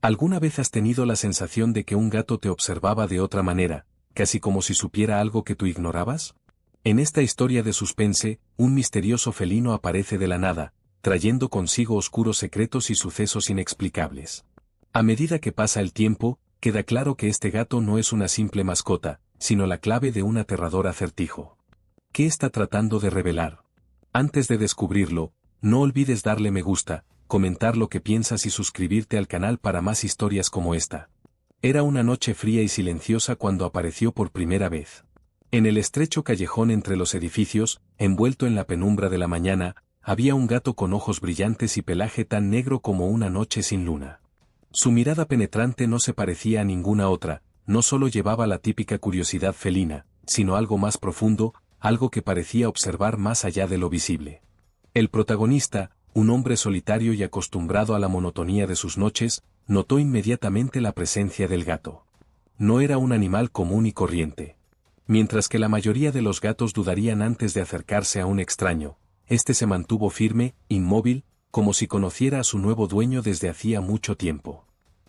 ¿Alguna vez has tenido la sensación de que un gato te observaba de otra manera, casi como si supiera algo que tú ignorabas? En esta historia de suspense, un misterioso felino aparece de la nada, trayendo consigo oscuros secretos y sucesos inexplicables. A medida que pasa el tiempo, queda claro que este gato no es una simple mascota, sino la clave de un aterrador acertijo. ¿Qué está tratando de revelar? Antes de descubrirlo, no olvides darle me gusta, comentar lo que piensas y suscribirte al canal para más historias como esta. Era una noche fría y silenciosa cuando apareció por primera vez. En el estrecho callejón entre los edificios, envuelto en la penumbra de la mañana, había un gato con ojos brillantes y pelaje tan negro como una noche sin luna. Su mirada penetrante no se parecía a ninguna otra, no solo llevaba la típica curiosidad felina, sino algo más profundo, algo que parecía observar más allá de lo visible. El protagonista, un hombre solitario y acostumbrado a la monotonía de sus noches, notó inmediatamente la presencia del gato. No era un animal común y corriente. Mientras que la mayoría de los gatos dudarían antes de acercarse a un extraño, este se mantuvo firme, inmóvil, como si conociera a su nuevo dueño desde hacía mucho tiempo.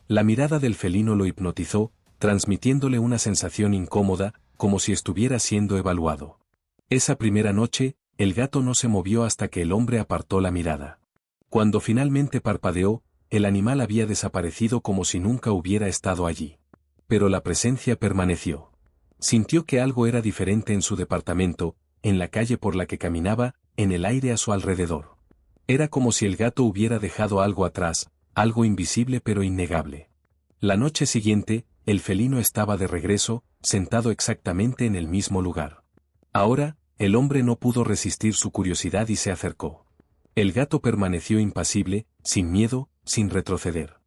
La mirada del felino lo hipnotizó, transmitiéndole una sensación incómoda, como si estuviera siendo evaluado. Esa primera noche, el gato no se movió hasta que el hombre apartó la mirada. Cuando finalmente parpadeó, el animal había desaparecido como si nunca hubiera estado allí. Pero la presencia permaneció. Sintió que algo era diferente en su departamento, en la calle por la que caminaba, en el aire a su alrededor. Era como si el gato hubiera dejado algo atrás, algo invisible pero innegable. La noche siguiente, el felino estaba de regreso, sentado exactamente en el mismo lugar. Ahora, el hombre no pudo resistir su curiosidad y se acercó. El gato permaneció impasible, sin miedo, sin retroceder.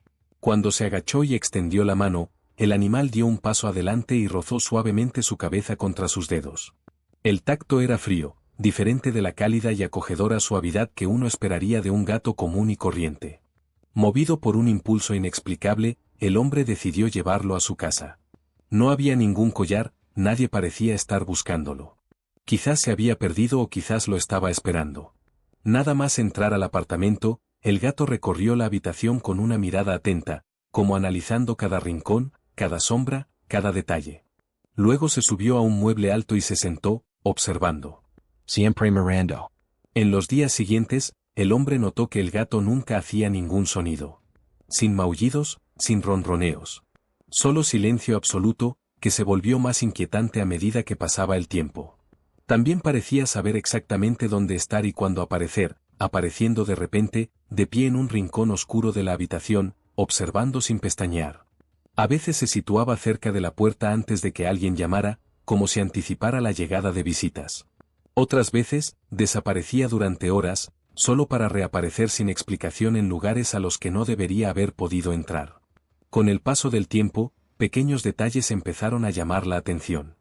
Cuando se agachó y extendió la mano, el animal dio un paso adelante y rozó suavemente su cabeza contra sus dedos. El tacto era frío, diferente de la cálida y acogedora suavidad que uno esperaría de un gato común y corriente. Movido por un impulso inexplicable, el hombre decidió llevarlo a su casa. No había ningún collar, nadie parecía estar buscándolo. Quizás se había perdido o quizás lo estaba esperando. Nada más entrar al apartamento, el gato recorrió la habitación con una mirada atenta, como analizando cada rincón, cada sombra, cada detalle. Luego se subió a un mueble alto y se sentó, observando. Siempre mirando. En los días siguientes, el hombre notó que el gato nunca hacía ningún sonido. Sin maullidos, sin ronroneos. Solo silencio absoluto, que se volvió más inquietante a medida que pasaba el tiempo. También parecía saber exactamente dónde estar y cuándo aparecer, apareciendo de repente, de pie en un rincón oscuro de la habitación, observando sin pestañear. A veces se situaba cerca de la puerta antes de que alguien llamara, como si anticipara la llegada de visitas. Otras veces, desaparecía durante horas, solo para reaparecer sin explicación en lugares a los que no debería haber podido entrar. Con el paso del tiempo, pequeños detalles empezaron a llamar la atención.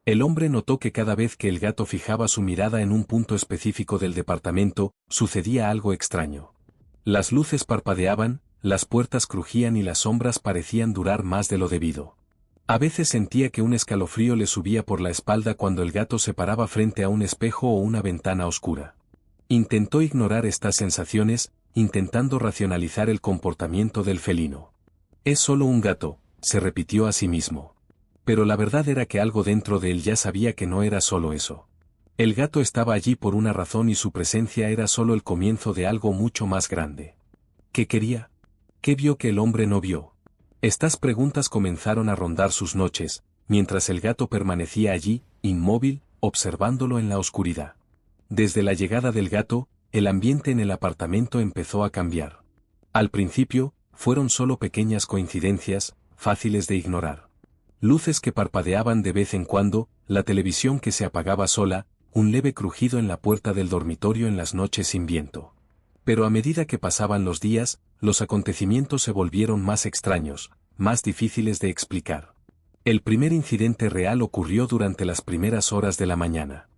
El hombre notó que cada vez que el gato fijaba su mirada en un punto específico del departamento, sucedía algo extraño. Las luces parpadeaban, las puertas crujían y las sombras parecían durar más de lo debido. A veces sentía que un escalofrío le subía por la espalda cuando el gato se paraba frente a un espejo o una ventana oscura. Intentó ignorar estas sensaciones, intentando racionalizar el comportamiento del felino. Es solo un gato, se repitió a sí mismo. Pero la verdad era que algo dentro de él ya sabía que no era solo eso. El gato estaba allí por una razón y su presencia era solo el comienzo de algo mucho más grande. ¿Qué quería? ¿Qué vio que el hombre no vio? Estas preguntas comenzaron a rondar sus noches, mientras el gato permanecía allí, inmóvil, observándolo en la oscuridad. Desde la llegada del gato, el ambiente en el apartamento empezó a cambiar. Al principio, fueron solo pequeñas coincidencias, fáciles de ignorar. Luces que parpadeaban de vez en cuando, la televisión que se apagaba sola, un leve crujido en la puerta del dormitorio en las noches sin viento. Pero a medida que pasaban los días, los acontecimientos se volvieron más extraños, más difíciles de explicar. El primer incidente real ocurrió durante las primeras horas de la mañana.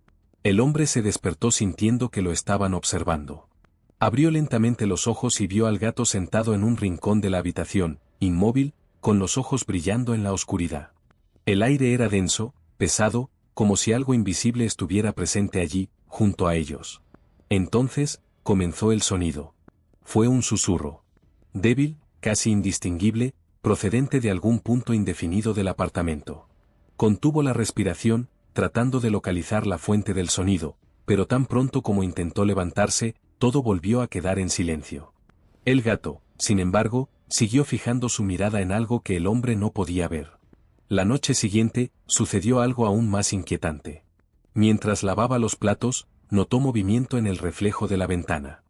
El hombre se despertó sintiendo que lo estaban observando. Abrió lentamente los ojos y vio al gato sentado en un rincón de la habitación, inmóvil, con los ojos brillando en la oscuridad. El aire era denso, pesado, como si algo invisible estuviera presente allí, junto a ellos. Entonces, comenzó el sonido. Fue un susurro. Débil, casi indistinguible, procedente de algún punto indefinido del apartamento. Contuvo la respiración, tratando de localizar la fuente del sonido, pero tan pronto como intentó levantarse, todo volvió a quedar en silencio. El gato, sin embargo, siguió fijando su mirada en algo que el hombre no podía ver. La noche siguiente, sucedió algo aún más inquietante. Mientras lavaba los platos, notó movimiento en el reflejo de la ventana.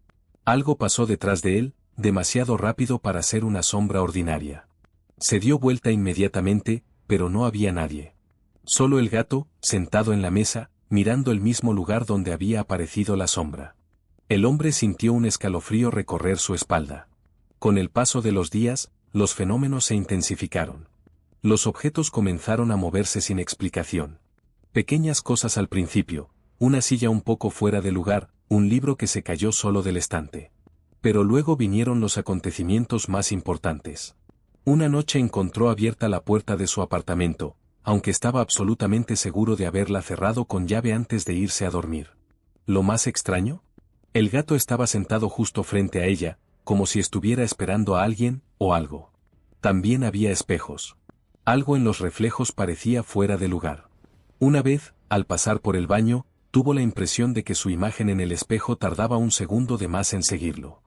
Algo pasó detrás de él, demasiado rápido para ser una sombra ordinaria. Se dio vuelta inmediatamente, pero no había nadie. Solo el gato, sentado en la mesa, mirando el mismo lugar donde había aparecido la sombra. El hombre sintió un escalofrío recorrer su espalda. Con el paso de los días, los fenómenos se intensificaron. Los objetos comenzaron a moverse sin explicación. Pequeñas cosas al principio, una silla un poco fuera de lugar, un libro que se cayó solo del estante. Pero luego vinieron los acontecimientos más importantes. Una noche encontró abierta la puerta de su apartamento, aunque estaba absolutamente seguro de haberla cerrado con llave antes de irse a dormir. ¿Lo más extraño? El gato estaba sentado justo frente a ella, como si estuviera esperando a alguien, o algo. También había espejos. Algo en los reflejos parecía fuera de lugar. Una vez, al pasar por el baño, tuvo la impresión de que su imagen en el espejo tardaba un segundo de más en seguirlo.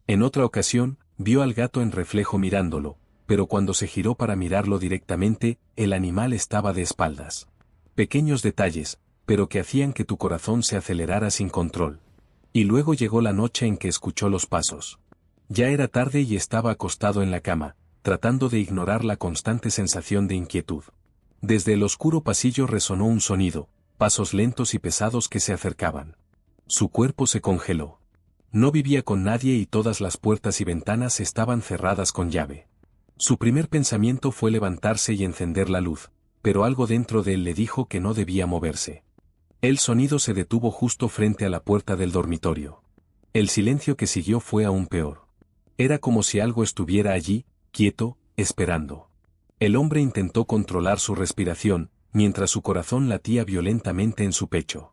En otra ocasión, vio al gato en reflejo mirándolo, pero cuando se giró para mirarlo directamente, el animal estaba de espaldas. Pequeños detalles, pero que hacían que tu corazón se acelerara sin control. Y luego llegó la noche en que escuchó los pasos. Ya era tarde y estaba acostado en la cama, tratando de ignorar la constante sensación de inquietud. Desde el oscuro pasillo resonó un sonido, pasos lentos y pesados que se acercaban. Su cuerpo se congeló. No vivía con nadie y todas las puertas y ventanas estaban cerradas con llave. Su primer pensamiento fue levantarse y encender la luz, pero algo dentro de él le dijo que no debía moverse. El sonido se detuvo justo frente a la puerta del dormitorio. El silencio que siguió fue aún peor. Era como si algo estuviera allí, quieto, esperando. El hombre intentó controlar su respiración, mientras su corazón latía violentamente en su pecho.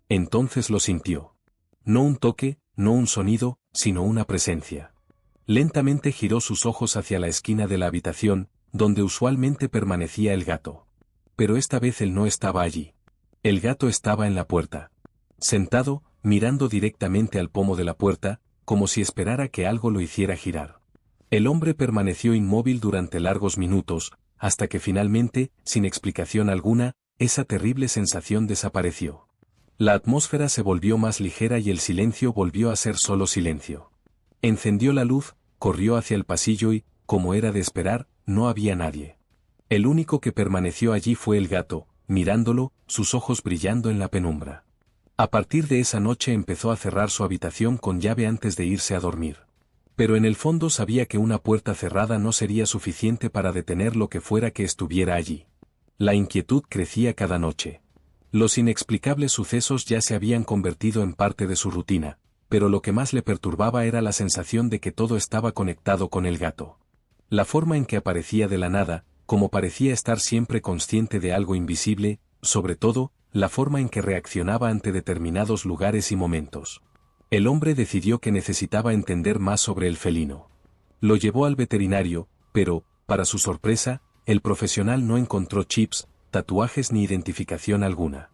Entonces lo sintió. No un toque, no un sonido, sino una presencia. Lentamente giró sus ojos hacia la esquina de la habitación, donde usualmente permanecía el gato. Pero esta vez él no estaba allí. El gato estaba en la puerta. Sentado, mirando directamente al pomo de la puerta, como si esperara que algo lo hiciera girar. El hombre permaneció inmóvil durante largos minutos, hasta que finalmente, sin explicación alguna, esa terrible sensación desapareció. La atmósfera se volvió más ligera y el silencio volvió a ser solo silencio. Encendió la luz, corrió hacia el pasillo y, como era de esperar, no había nadie. El único que permaneció allí fue el gato, mirándolo, sus ojos brillando en la penumbra. A partir de esa noche empezó a cerrar su habitación con llave antes de irse a dormir. Pero en el fondo sabía que una puerta cerrada no sería suficiente para detener lo que fuera que estuviera allí. La inquietud crecía cada noche. Los inexplicables sucesos ya se habían convertido en parte de su rutina, pero lo que más le perturbaba era la sensación de que todo estaba conectado con el gato. La forma en que aparecía de la nada, como parecía estar siempre consciente de algo invisible, sobre todo, la forma en que reaccionaba ante determinados lugares y momentos. El hombre decidió que necesitaba entender más sobre el felino. Lo llevó al veterinario, pero, para su sorpresa, el profesional no encontró chips, tatuajes ni identificación alguna.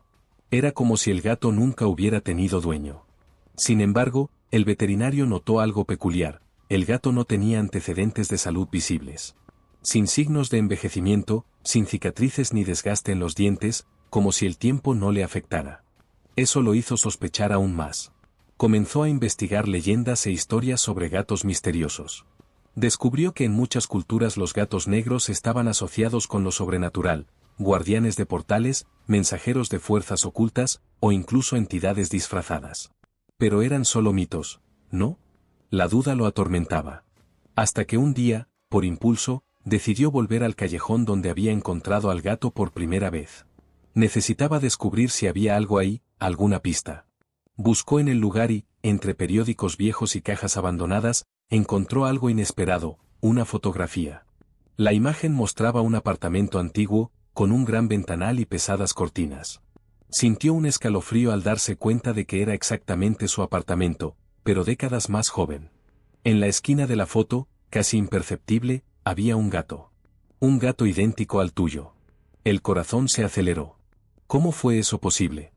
Era como si el gato nunca hubiera tenido dueño. Sin embargo, el veterinario notó algo peculiar: el gato no tenía antecedentes de salud visibles. Sin signos de envejecimiento, sin cicatrices ni desgaste en los dientes, como si el tiempo no le afectara. Eso lo hizo sospechar aún más. Comenzó a investigar leyendas e historias sobre gatos misteriosos. Descubrió que en muchas culturas los gatos negros estaban asociados con lo sobrenatural, guardianes de portales, mensajeros de fuerzas ocultas, o incluso entidades disfrazadas. Pero eran solo mitos, ¿no? La duda lo atormentaba. Hasta que un día, por impulso, decidió volver al callejón donde había encontrado al gato por primera vez. Necesitaba descubrir si había algo ahí, alguna pista. Buscó en el lugar y, entre periódicos viejos y cajas abandonadas, encontró algo inesperado: una fotografía. La imagen mostraba un apartamento antiguo, con un gran ventanal y pesadas cortinas. Sintió un escalofrío al darse cuenta de que era exactamente su apartamento, pero décadas más joven. En la esquina de la foto, casi imperceptible, había un gato. Un gato idéntico al tuyo. El corazón se aceleró. ¿Cómo fue eso posible?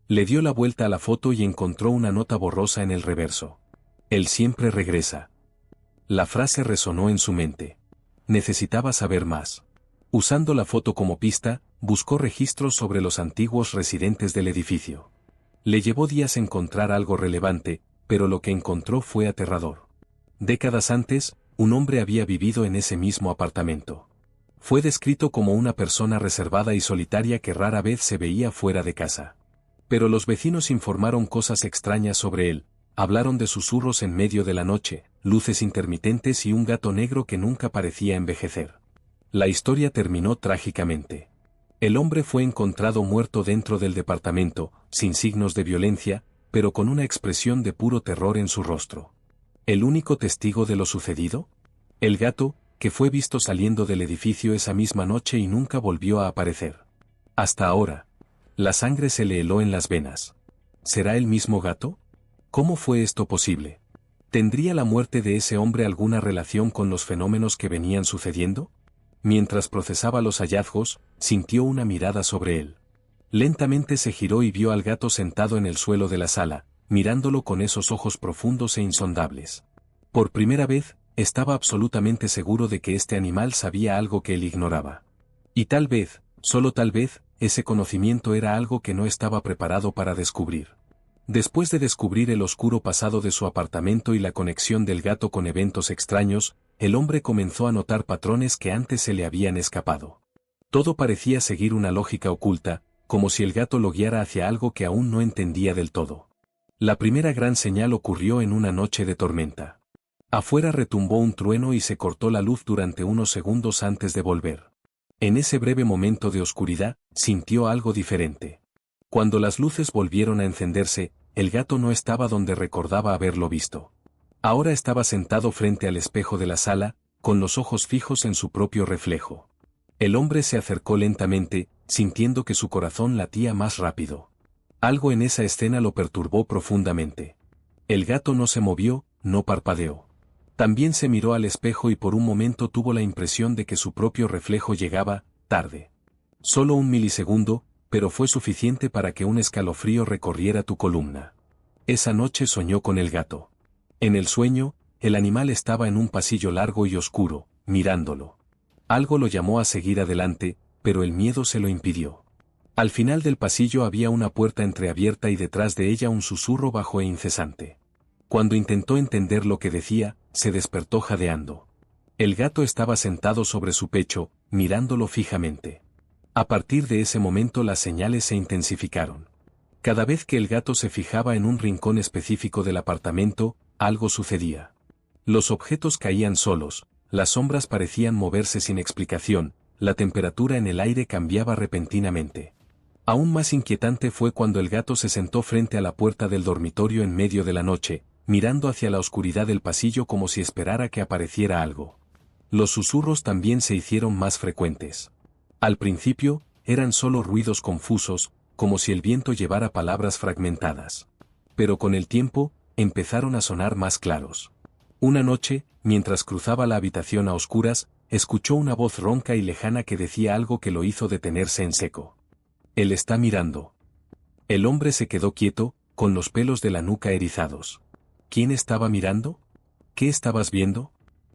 Le dio la vuelta a la foto y encontró una nota borrosa en el reverso. Él siempre regresa. La frase resonó en su mente. Necesitaba saber más. Usando la foto como pista, buscó registros sobre los antiguos residentes del edificio. Le llevó días encontrar algo relevante, pero lo que encontró fue aterrador. Décadas antes, un hombre había vivido en ese mismo apartamento. Fue descrito como una persona reservada y solitaria que rara vez se veía fuera de casa. Pero los vecinos informaron cosas extrañas sobre él, hablaron de susurros en medio de la noche, luces intermitentes y un gato negro que nunca parecía envejecer. La historia terminó trágicamente. El hombre fue encontrado muerto dentro del departamento, sin signos de violencia, pero con una expresión de puro terror en su rostro. ¿El único testigo de lo sucedido? El gato, que fue visto saliendo del edificio esa misma noche y nunca volvió a aparecer. Hasta ahora. La sangre se le heló en las venas. ¿Será el mismo gato? ¿Cómo fue esto posible? ¿Tendría la muerte de ese hombre alguna relación con los fenómenos que venían sucediendo? Mientras procesaba los hallazgos, sintió una mirada sobre él. Lentamente se giró y vio al gato sentado en el suelo de la sala, mirándolo con esos ojos profundos e insondables. Por primera vez, estaba absolutamente seguro de que este animal sabía algo que él ignoraba. Y tal vez, solo tal vez, ese conocimiento era algo que no estaba preparado para descubrir. Después de descubrir el oscuro pasado de su apartamento y la conexión del gato con eventos extraños, el hombre comenzó a notar patrones que antes se le habían escapado. Todo parecía seguir una lógica oculta, como si el gato lo guiara hacia algo que aún no entendía del todo. La primera gran señal ocurrió en una noche de tormenta. Afuera retumbó un trueno y se cortó la luz durante unos segundos antes de volver. En ese breve momento de oscuridad, sintió algo diferente. Cuando las luces volvieron a encenderse, el gato no estaba donde recordaba haberlo visto. Ahora estaba sentado frente al espejo de la sala, con los ojos fijos en su propio reflejo. El hombre se acercó lentamente, sintiendo que su corazón latía más rápido. Algo en esa escena lo perturbó profundamente. El gato no se movió, no parpadeó. También se miró al espejo y por un momento tuvo la impresión de que su propio reflejo llegaba, tarde. Solo un milisegundo, pero fue suficiente para que un escalofrío recorriera tu columna. Esa noche soñó con el gato. En el sueño, el animal estaba en un pasillo largo y oscuro, mirándolo. Algo lo llamó a seguir adelante, pero el miedo se lo impidió. Al final del pasillo había una puerta entreabierta y detrás de ella un susurro bajo e incesante. Cuando intentó entender lo que decía, se despertó jadeando. El gato estaba sentado sobre su pecho, mirándolo fijamente. A partir de ese momento las señales se intensificaron. Cada vez que el gato se fijaba en un rincón específico del apartamento, algo sucedía. Los objetos caían solos, las sombras parecían moverse sin explicación, la temperatura en el aire cambiaba repentinamente. Aún más inquietante fue cuando el gato se sentó frente a la puerta del dormitorio en medio de la noche, mirando hacia la oscuridad del pasillo como si esperara que apareciera algo. Los susurros también se hicieron más frecuentes. Al principio, eran solo ruidos confusos, como si el viento llevara palabras fragmentadas. Pero con el tiempo, empezaron a sonar más claros. Una noche, mientras cruzaba la habitación a oscuras, escuchó una voz ronca y lejana que decía algo que lo hizo detenerse en seco. Él está mirando. El hombre se quedó quieto, con los pelos de la nuca erizados. ¿Quién estaba mirando? ¿Qué estabas viendo?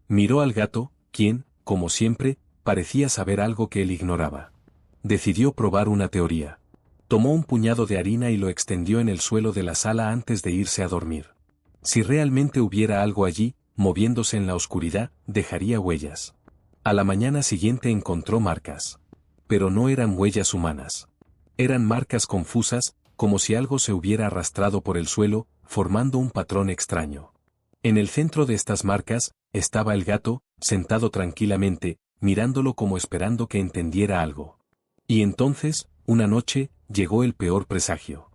Miró al gato, quien, como siempre, parecía saber algo que él ignoraba. Decidió probar una teoría. Tomó un puñado de harina y lo extendió en el suelo de la sala antes de irse a dormir. Si realmente hubiera algo allí, moviéndose en la oscuridad, dejaría huellas. A la mañana siguiente encontró marcas. Pero no eran huellas humanas. Eran marcas confusas, como si algo se hubiera arrastrado por el suelo, formando un patrón extraño. En el centro de estas marcas, estaba el gato, sentado tranquilamente, mirándolo como esperando que entendiera algo. Y entonces, una noche, llegó el peor presagio.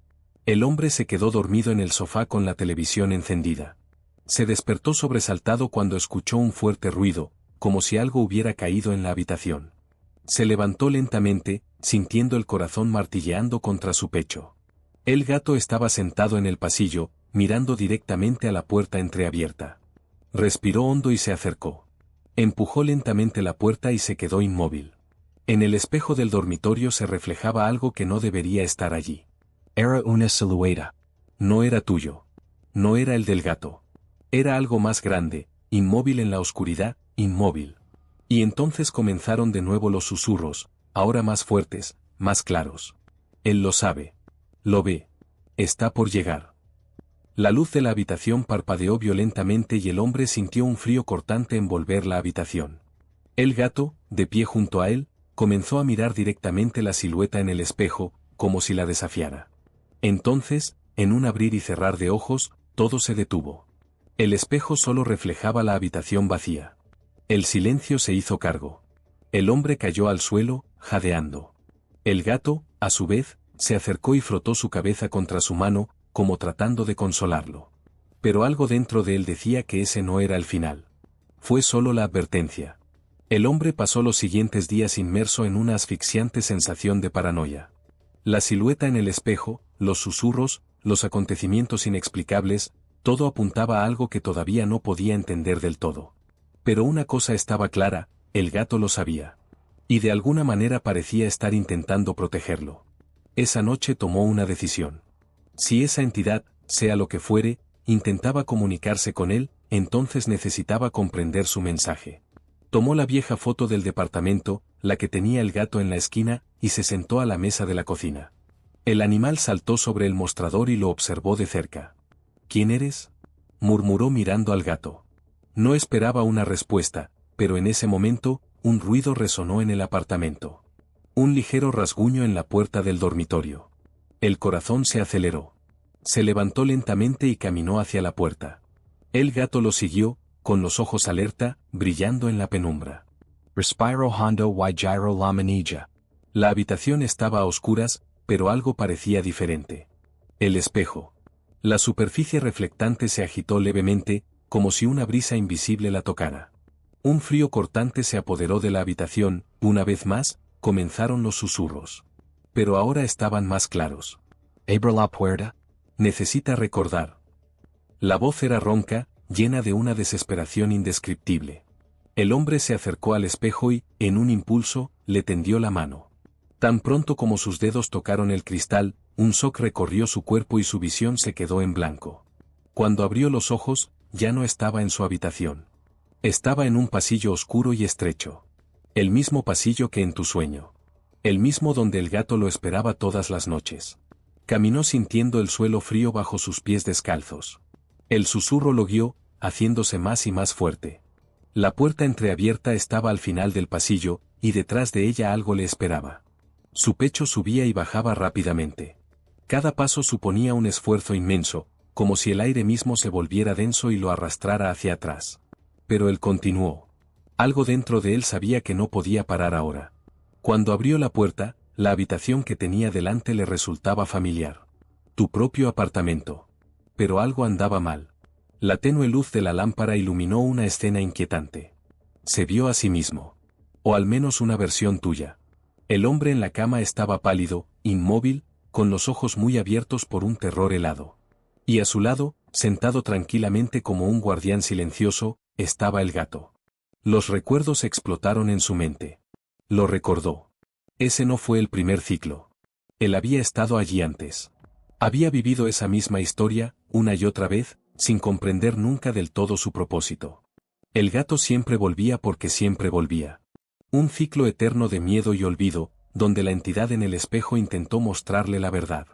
El hombre se quedó dormido en el sofá con la televisión encendida. Se despertó sobresaltado cuando escuchó un fuerte ruido, como si algo hubiera caído en la habitación. Se levantó lentamente, sintiendo el corazón martilleando contra su pecho. El gato estaba sentado en el pasillo, mirando directamente a la puerta entreabierta. Respiró hondo y se acercó. Empujó lentamente la puerta y se quedó inmóvil. En el espejo del dormitorio se reflejaba algo que no debería estar allí. Era una silueta. No era tuyo. No era el del gato. Era algo más grande, inmóvil en la oscuridad, inmóvil. Y entonces comenzaron de nuevo los susurros, ahora más fuertes, más claros. Él lo sabe. Lo ve. Está por llegar. La luz de la habitación parpadeó violentamente y el hombre sintió un frío cortante envolver la habitación. El gato, de pie junto a él, comenzó a mirar directamente la silueta en el espejo, como si la desafiara. Entonces, en un abrir y cerrar de ojos, todo se detuvo. El espejo solo reflejaba la habitación vacía. El silencio se hizo cargo. El hombre cayó al suelo, jadeando. El gato, a su vez, se acercó y frotó su cabeza contra su mano, como tratando de consolarlo. Pero algo dentro de él decía que ese no era el final. Fue solo la advertencia. El hombre pasó los siguientes días inmerso en una asfixiante sensación de paranoia. La silueta en el espejo, los susurros, los acontecimientos inexplicables, todo apuntaba a algo que todavía no podía entender del todo. Pero una cosa estaba clara, el gato lo sabía. Y de alguna manera parecía estar intentando protegerlo. Esa noche tomó una decisión. Si esa entidad, sea lo que fuere, intentaba comunicarse con él, entonces necesitaba comprender su mensaje. Tomó la vieja foto del departamento, la que tenía el gato en la esquina, y se sentó a la mesa de la cocina. El animal saltó sobre el mostrador y lo observó de cerca. ¿Quién eres?, murmuró mirando al gato. No esperaba una respuesta, pero en ese momento, un ruido resonó en el apartamento. Un ligero rasguño en la puerta del dormitorio. El corazón se aceleró. Se levantó lentamente y caminó hacia la puerta. El gato lo siguió, con los ojos alerta, brillando en la penumbra. Respiro hondo y giro la manilla. La habitación estaba a oscuras, pero algo parecía diferente. El espejo. La superficie reflectante se agitó levemente, como si una brisa invisible la tocara. Un frío cortante se apoderó de la habitación, una vez más, comenzaron los susurros. Pero ahora estaban más claros. Abre la puerta. Necesita recordar. La voz era ronca, llena de una desesperación indescriptible. El hombre se acercó al espejo y, en un impulso, le tendió la mano. Tan pronto como sus dedos tocaron el cristal, un shock recorrió su cuerpo y su visión se quedó en blanco. Cuando abrió los ojos, ya no estaba en su habitación. Estaba en un pasillo oscuro y estrecho. El mismo pasillo que en tu sueño. El mismo donde el gato lo esperaba todas las noches. Caminó sintiendo el suelo frío bajo sus pies descalzos. El susurro lo guió, haciéndose más y más fuerte. La puerta entreabierta estaba al final del pasillo, y detrás de ella algo le esperaba. Su pecho subía y bajaba rápidamente. Cada paso suponía un esfuerzo inmenso, como si el aire mismo se volviera denso y lo arrastrara hacia atrás. Pero él continuó. Algo dentro de él sabía que no podía parar ahora. Cuando abrió la puerta, la habitación que tenía delante le resultaba familiar. Tu propio apartamento. Pero algo andaba mal. La tenue luz de la lámpara iluminó una escena inquietante. Se vio a sí mismo. O al menos una versión tuya. El hombre en la cama estaba pálido, inmóvil, con los ojos muy abiertos por un terror helado. Y a su lado, sentado tranquilamente como un guardián silencioso, estaba el gato. Los recuerdos explotaron en su mente. Lo recordó. Ese no fue el primer ciclo. Él había estado allí antes. Había vivido esa misma historia, una y otra vez, sin comprender nunca del todo su propósito. El gato siempre volvía porque siempre volvía. Un ciclo eterno de miedo y olvido, donde la entidad en el espejo intentó mostrarle la verdad.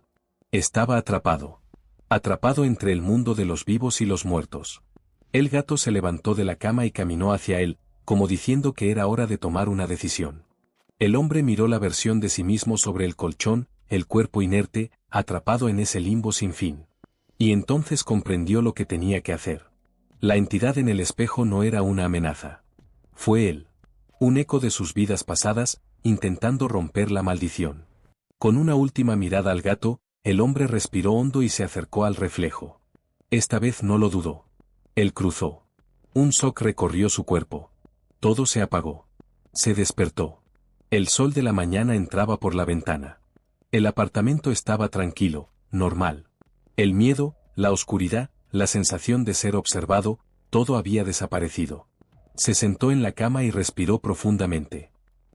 Estaba atrapado. Atrapado entre el mundo de los vivos y los muertos. El gato se levantó de la cama y caminó hacia él, como diciendo que era hora de tomar una decisión. El hombre miró la versión de sí mismo sobre el colchón, el cuerpo inerte, atrapado en ese limbo sin fin. Y entonces comprendió lo que tenía que hacer. La entidad en el espejo no era una amenaza. Fue él. Un eco de sus vidas pasadas, intentando romper la maldición. Con una última mirada al gato, el hombre respiró hondo y se acercó al reflejo. Esta vez no lo dudó. Él cruzó. Un shock recorrió su cuerpo. Todo se apagó. Se despertó. El sol de la mañana entraba por la ventana. El apartamento estaba tranquilo, normal. El miedo, la oscuridad, la sensación de ser observado, todo había desaparecido. Se sentó en la cama y respiró profundamente.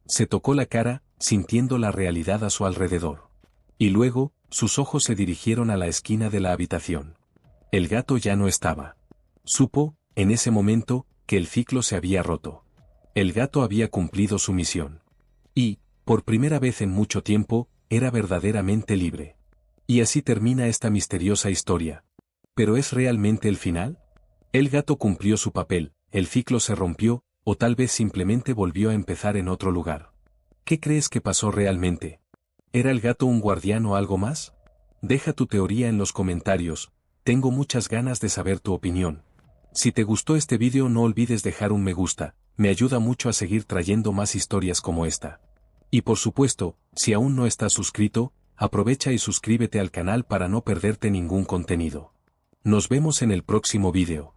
Se tocó la cara, sintiendo la realidad a su alrededor. Y luego, sus ojos se dirigieron a la esquina de la habitación. El gato ya no estaba. Supo, en ese momento, que el ciclo se había roto. El gato había cumplido su misión. Y, por primera vez en mucho tiempo, era verdaderamente libre. Y así termina esta misteriosa historia. ¿Pero es realmente el final? El gato cumplió su papel, el ciclo se rompió, o tal vez simplemente volvió a empezar en otro lugar. ¿Qué crees que pasó realmente? ¿Era el gato un guardián o algo más? Deja tu teoría en los comentarios, tengo muchas ganas de saber tu opinión. Si te gustó este vídeo no olvides dejar un me gusta, me ayuda mucho a seguir trayendo más historias como esta. Y por supuesto, si aún no estás suscrito, aprovecha y suscríbete al canal para no perderte ningún contenido. Nos vemos en el próximo vídeo.